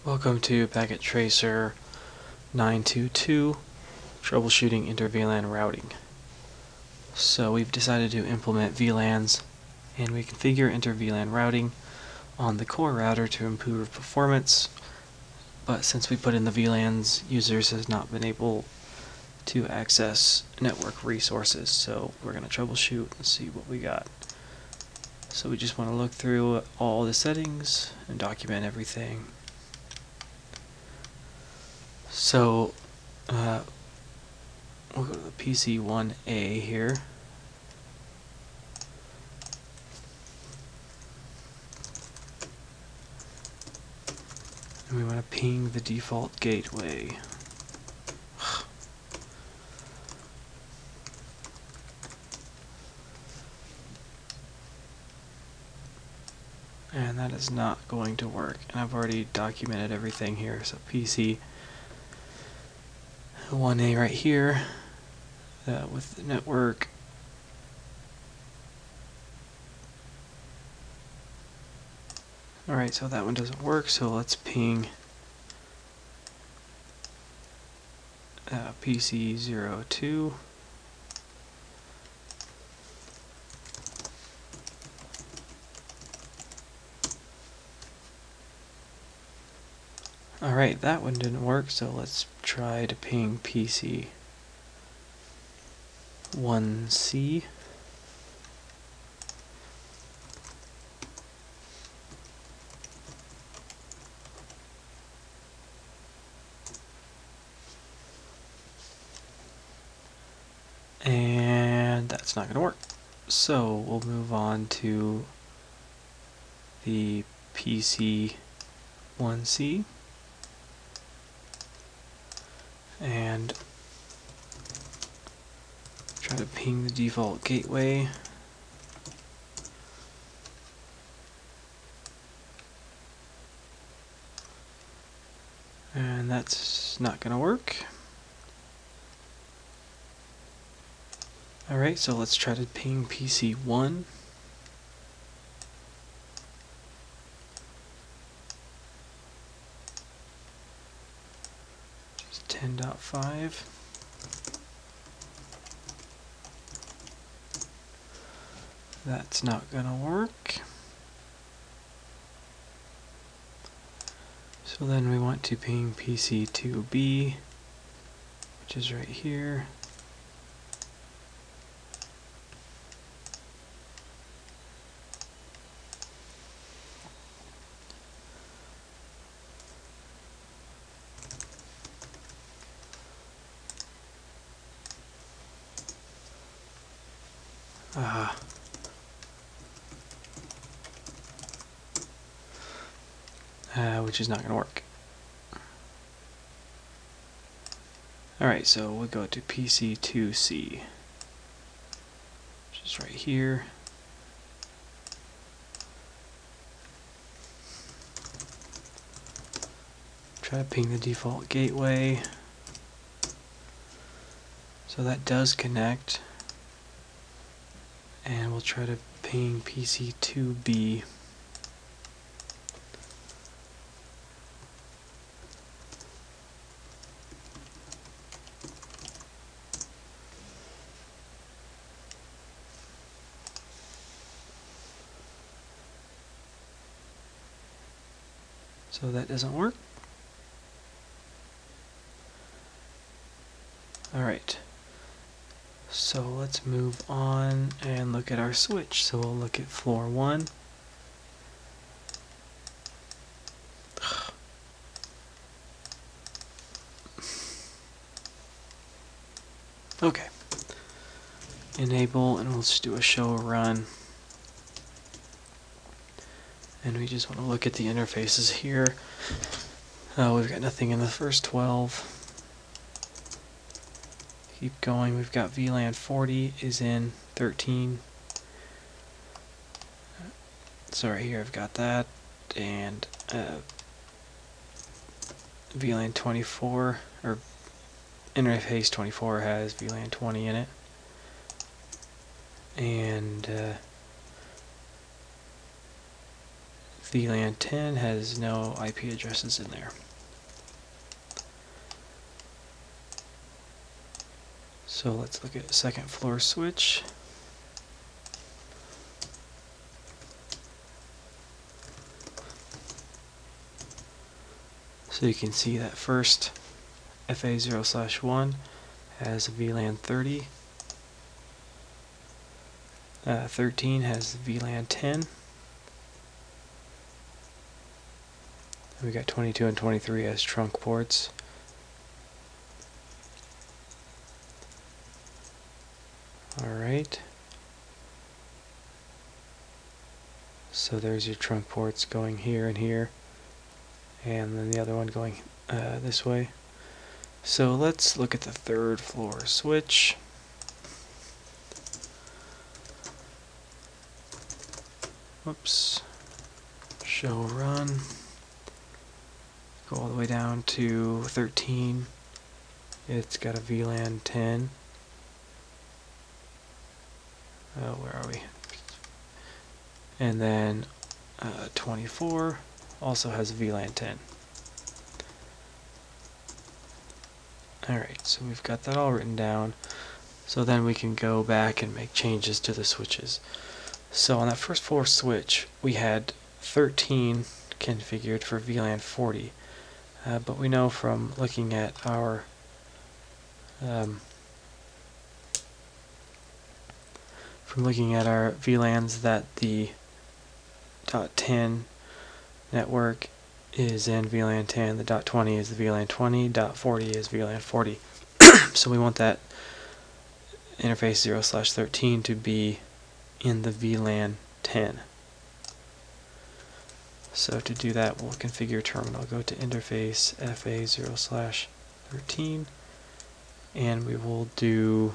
Welcome to Packet Tracer 922, Troubleshooting Inter-VLAN Routing. So we've decided to implement VLANs, and we configure inter-VLAN routing on the core router to improve performance, but since we put in the VLANs, users has not been able to access network resources, so we're going to troubleshoot and see what we got. So we just want to look through all the settings and document everything. So we'll go to the PC1A here. And we want to ping the default gateway. And that is not going to work. And I've already documented everything here. So PC1A right here with the network. Alright, so that one doesn't work, so let's ping PC02. Alright, that one didn't work, so let's try to ping PC1C. And that's not going to work. So we'll move on to the PC1C. And try to ping the default gateway. And that's not going to work. Alright, so let's try to ping PC1. Just 10.5. That's not going to work. So then we want to ping PC2B, which is right here. Which is not going to work. Alright, so we'll go to PC2C, which is right here. Try to ping the default gateway. So that does connect. And we'll try to ping PC2B. So that doesn't work. Alright. So let's move on and look at our switch. So we'll look at floor 1. Okay. Enable, and we'll just do a show run. And we just want to look at the interfaces here. We've got nothing in the first 12. Keep going. We've got VLAN 40 is in 13. So right here I've got that, and VLAN 24, or interface 24 has VLAN 20 in it. And VLAN 10 has no IP addresses in there. So let's look at a second floor switch. So you can see that first FA0/1 has VLAN 30. 13 has VLAN 10. We got 22 and 23 as trunk ports. Alright. So there's your trunk ports going here and here. And then the other one going this way. So let's look at the third floor switch. Whoops. Show run. Go all the way down to 13. It's got a VLAN 10. Where are we? And then 24 also has VLAN 10. Alright, so we've got that all written down. So then we can go back and make changes to the switches. So on that first floor switch, we had 13 configured for VLAN 40. But we know from looking at our VLANs that the .10 network is in VLAN 10, the .20 is the VLAN 20, .40 is VLAN 40. So we want that interface 0/13 to be in the VLAN 10. So to do that, we'll configure terminal. Go to interface FA0/13, and we will do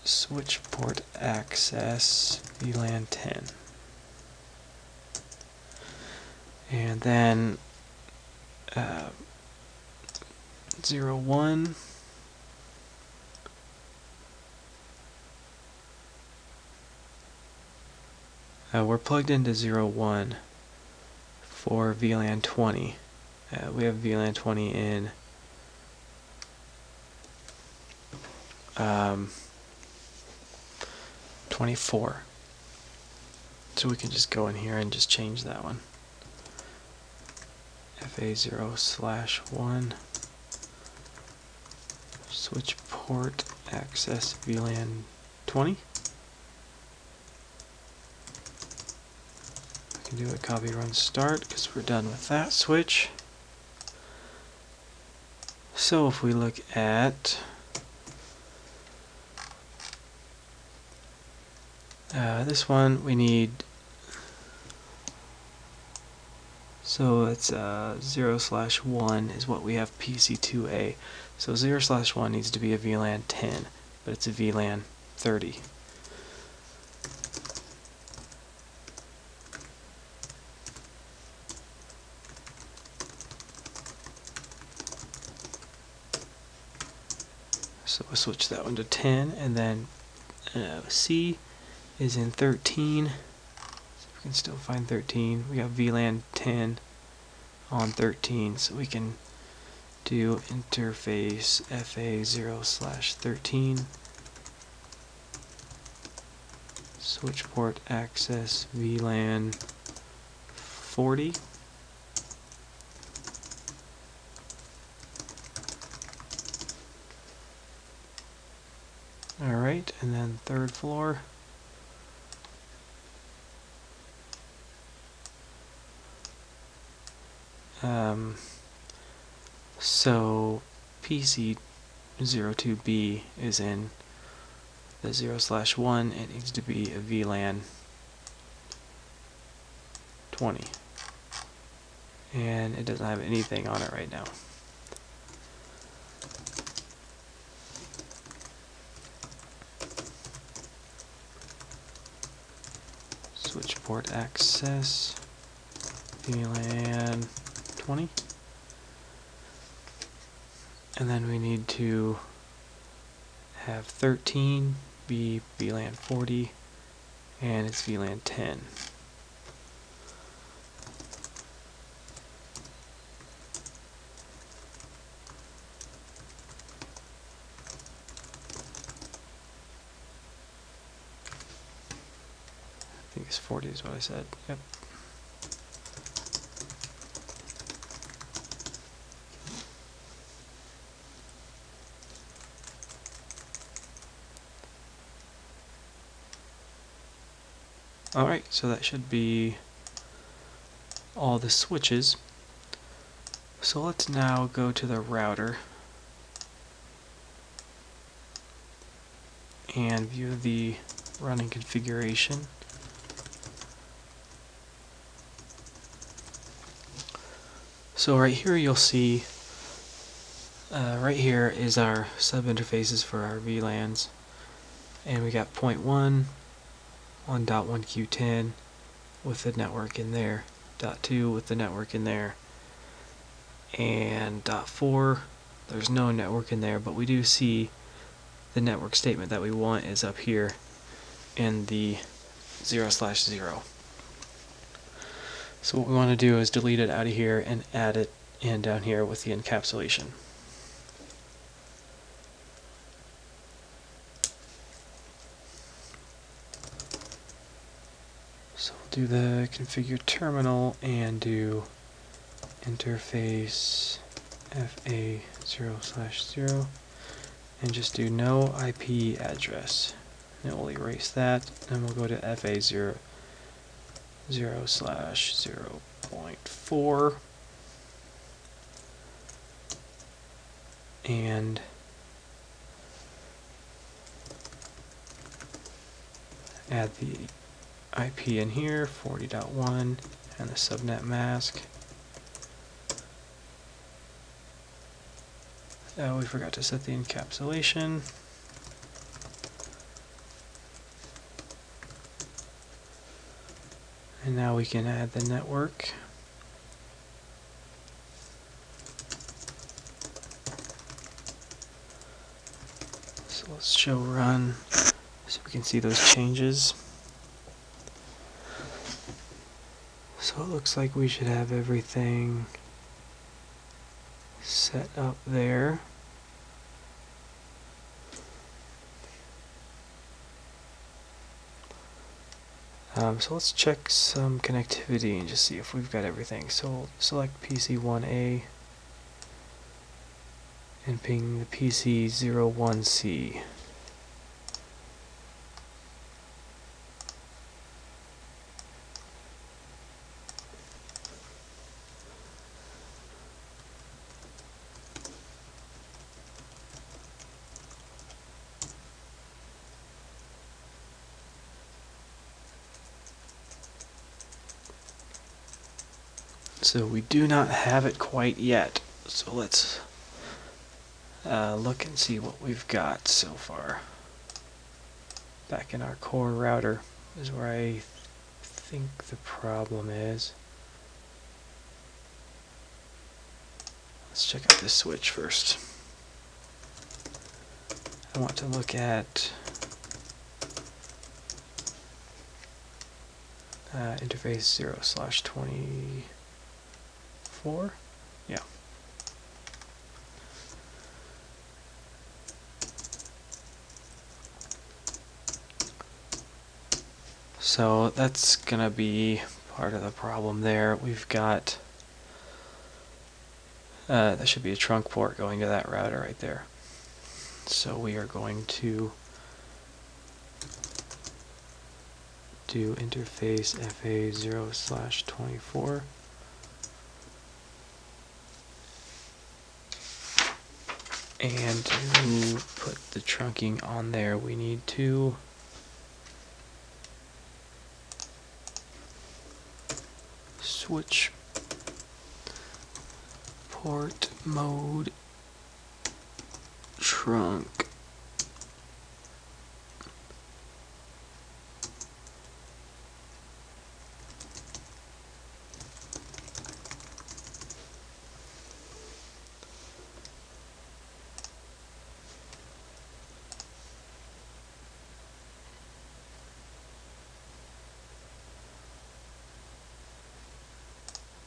switch port access VLAN 10. And then 01. We're plugged into 01 for VLAN 20. We have VLAN 20 in 24. So we can just go in here and just change that one. FA0/1 switch port access VLAN 20. We can do a copy run start because we're done with that switch. So if we look at this one, we need, so it's 0/1 is what we have PC2A. So 0/1 needs to be a VLAN 10, but it's a VLAN 30. So we'll switch that one to 10, and then C is in 13. So we can still find 13. We have VLAN 10 on 13, so we can do interface FA0/13 switch port access VLAN 40. Alright, and then third floor. So PC02B is in the 0/1. It needs to be a VLAN 20. And it doesn't have anything on it right now. Switch port access VLAN 20. And then we need to have 13 be VLAN 40 and it's VLAN 10. I think it's 40 is what I said. Yep. Alright, so that should be all the switches. So let's now go to the router and view the running configuration. So right here you'll see, right here is our sub interfaces for our VLANs, and we got point 1, 1.1Q10 with the network in there, dot 2 with the network in there, and dot 4 there's no network in there, but we do see the network statement that we want is up here in the 0/0. So what we want to do is delete it out of here and add it in down here with the encapsulation. So we'll do the configure terminal and do interface FA0/0 and just do no IP address. And we'll erase that, and we'll go to FA0/0.4 and add the IP in here, 40.1, and the subnet mask. We forgot to set the encapsulation. And now we can add the network. So let's show run so we can see those changes. So it looks like we should have everything set up there. So let's check some connectivity and just see if we've got everything. So we'll select PC1A and ping the PC01C. So we do not have it quite yet. So let's look and see what we've got so far. Back in our core router is where I think the problem is. Let's check out this switch first. I want to look at interface 0/24. Yeah. So that's gonna be part of the problem there. We've got that should be a trunk port going to that router right there. So we are going to do interface FA0/24. And to put the trunking on there, we need to switch port mode trunk.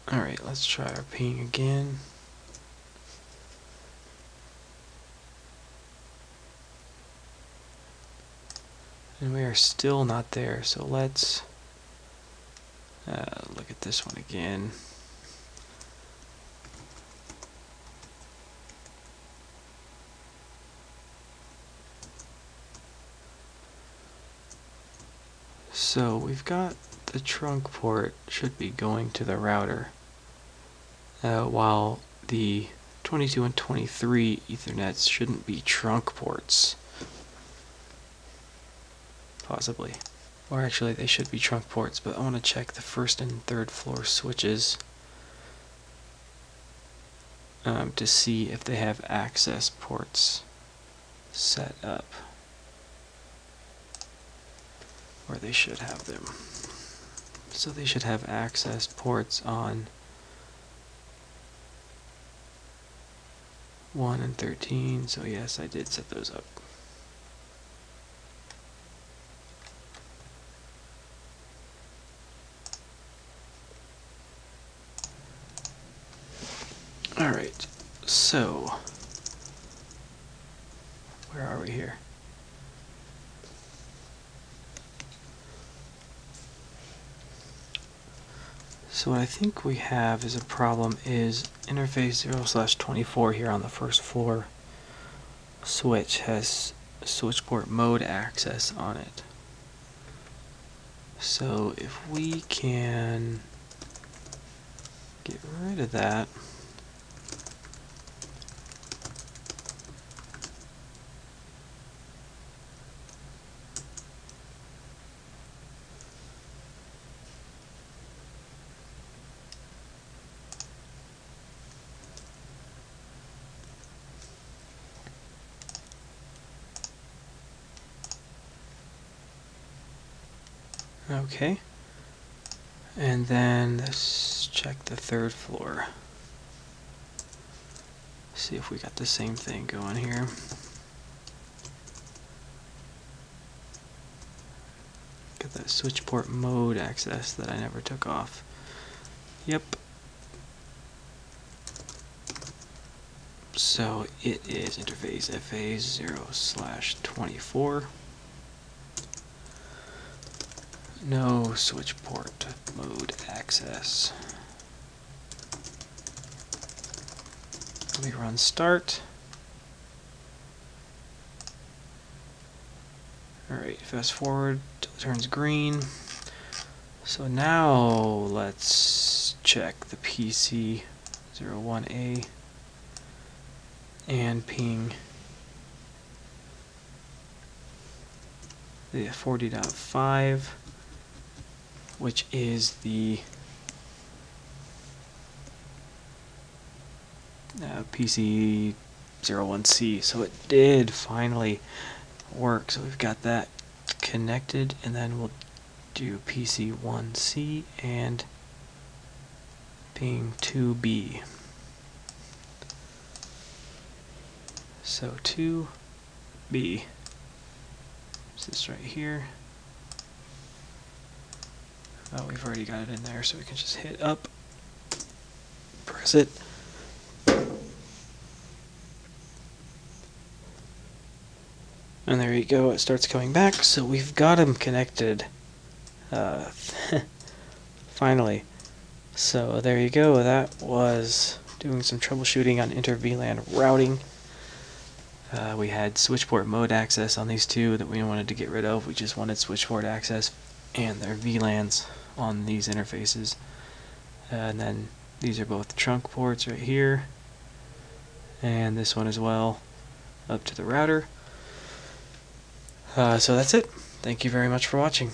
Alright, let's try our ping again. And we are still not there, so let's look at this one again. So we've got the trunk port should be going to the router, while the 22 and 23 Ethernets shouldn't be trunk ports. Possibly. Or actually they should be trunk ports, but I want to check the first and third floor switches to see if they have access ports set up. Or they should have them. So they should have access ports on 1 and 13, so yes, I did set those up. Alright, so where are we here? So what I think we have as a problem is interface 0/24 here on the first floor switch has switch port mode access on it. So if we can get rid of that, okay, and then let's check the third floor. See if we got the same thing going here. Got that switch port mode access that I never took off. Yep. So it is interface FA 0/24. No switch port mode access. Let me run start. Alright, fast forward till it turns green. So now let's check the PC 01A and ping the 40.5, which is the PC 01C. So it did finally work. So we've got that connected, and then we'll do PC 1C and ping 2B. So 2B is this right here. Oh, we've already got it in there, so we can just hit up, press it, and there you go, it starts coming back. So we've got them connected finally. So there you go, that was doing some troubleshooting on inter-VLAN routing. We had switch port mode access on these two that we wanted to get rid of. We just wanted switch port access and their VLANs on these interfaces. And then these are both trunk ports right here, and this one as well up to the router. So that's it. Thank you very much for watching.